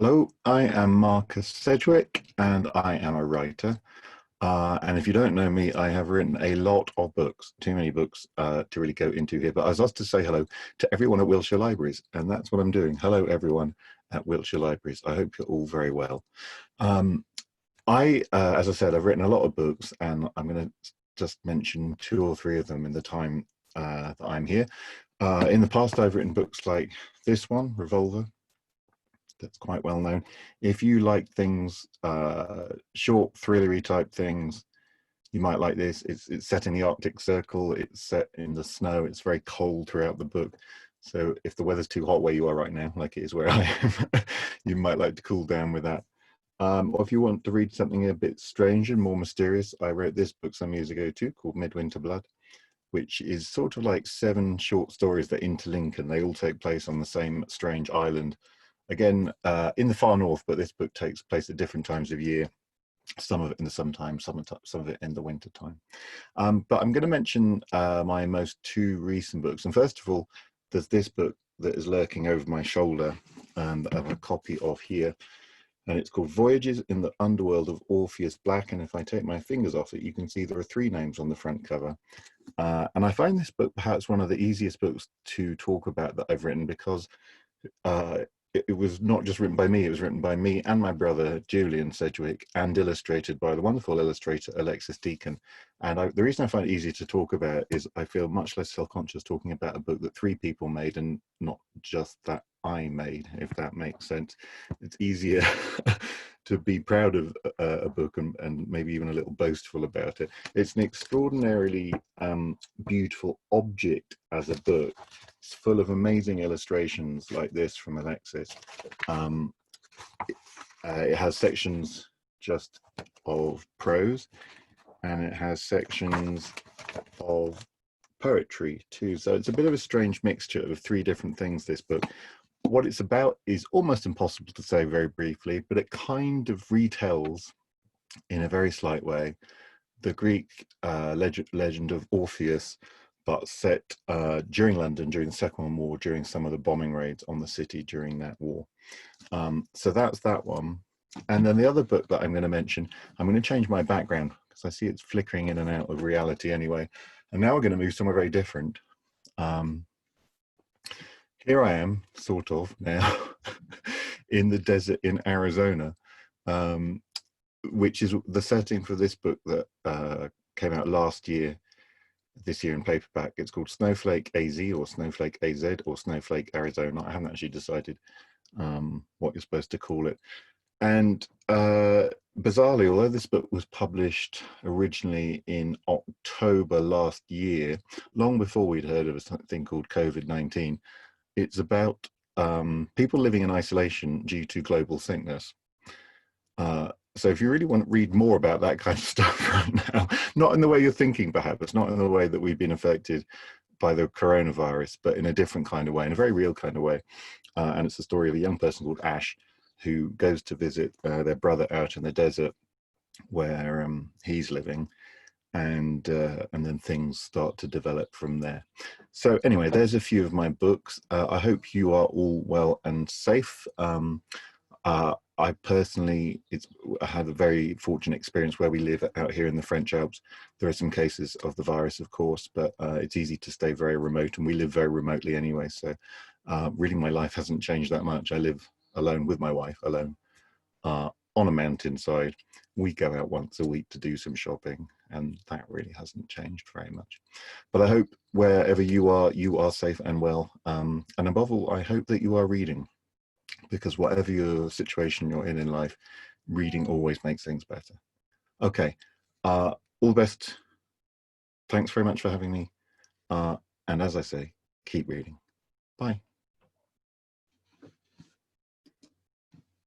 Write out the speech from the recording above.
Hello, I am Marcus Sedgwick and I am a writer. And if you don't know me, I have written a lot of books, too many books to really go into here. But I was asked to say hello to everyone at Wiltshire Libraries, and that's what I'm doing. Hello, everyone at Wiltshire Libraries. I hope you're all very well. Um, as I said, I've written a lot of books, and I'm going to just mention two or three of them in the time that I'm here. In the past, I've written books like this one, Revolver. That's quite well known. If you like things, short, thrillery type things, you might like this. It's set in the Arctic Circle. It's set in the snow. It's very cold throughout the book. So if the weather's too hot where you are right now, like it is where I am, you might like to cool down with that. Or if you want to read something a bit strange and more mysterious, I wrote this book some years ago too, called Midwinter Blood, which is sort of like 7 short stories that interlink, and they all take place on the same strange island. Again, in the far north, but this book takes place at different times of year. Some of it in the summertime, some of it in the winter time. But I'm going to mention my most 2 recent books. And first of all, there's this book that is lurking over my shoulder and I have a copy of here. And it's called Voyages in the Underworld of Orpheus Black. And if I take my fingers off it, you can see there are 3 names on the front cover. And I find this book perhaps one of the easiest books to talk about that I've written, because it was not just written by me, it was written by me and my brother, Julian Sedgwick, and illustrated by the wonderful illustrator, Alexis Deacon. And the reason I find it easy to talk about is I feel much less self-conscious talking about a book that 3 people made and not just that I made, if that makes sense. It's easier to be proud of a book and maybe even a little boastful about it. It's an extraordinarily beautiful object as a book. It's full of amazing illustrations like this from Alexis. It has sections just of prose, and it has sections of poetry too. So it's a bit of a strange mixture of 3 different things, this book. What it's about is almost impossible to say very briefly, but it kind of retells in a very slight way the Greek legend of Orpheus, but set during London during the Second World War, during some of the bombing raids on the city during that war. So that's that one. And then the other book that I'm going to mention, I'm going to change my background because I see it's flickering in and out of reality anyway. And now we're going to move somewhere very different. Here I am, sort of, now, in the desert in Arizona, which is the setting for this book that came out last year, this year in paperback. It's called Snowflake AZ or Snowflake AZ or Snowflake Arizona. I haven't actually decided what you're supposed to call it. And bizarrely, although this book was published originally in October last year, long before we'd heard of something called COVID-19, it's about people living in isolation due to global sickness. So if you really want to read more about that kind of stuff right now, not in the way you're thinking perhaps, not in the way that we've been affected by the coronavirus, but in a different kind of way, in a very real kind of way. And it's the story of a young person called Ash who goes to visit their brother out in the desert where he's living. And then things start to develop from there. So anyway, there's a few of my books. I hope you are all well and safe. I personally I had a very fortunate experience where we live out here in the French Alps. There are some cases of the virus, of course, but it's easy to stay very remote, and we live very remotely anyway. So really my life hasn't changed that much. I live alone with my wife, alone. On a mountainside. We go out once a week to do some shopping, and that really hasn't changed very much. But I hope wherever you are safe and well. And above all, I hope that you are reading, because whatever your situation you're in life, reading always makes things better. Okay, all the best. Thanks very much for having me. And as I say, keep reading. Bye.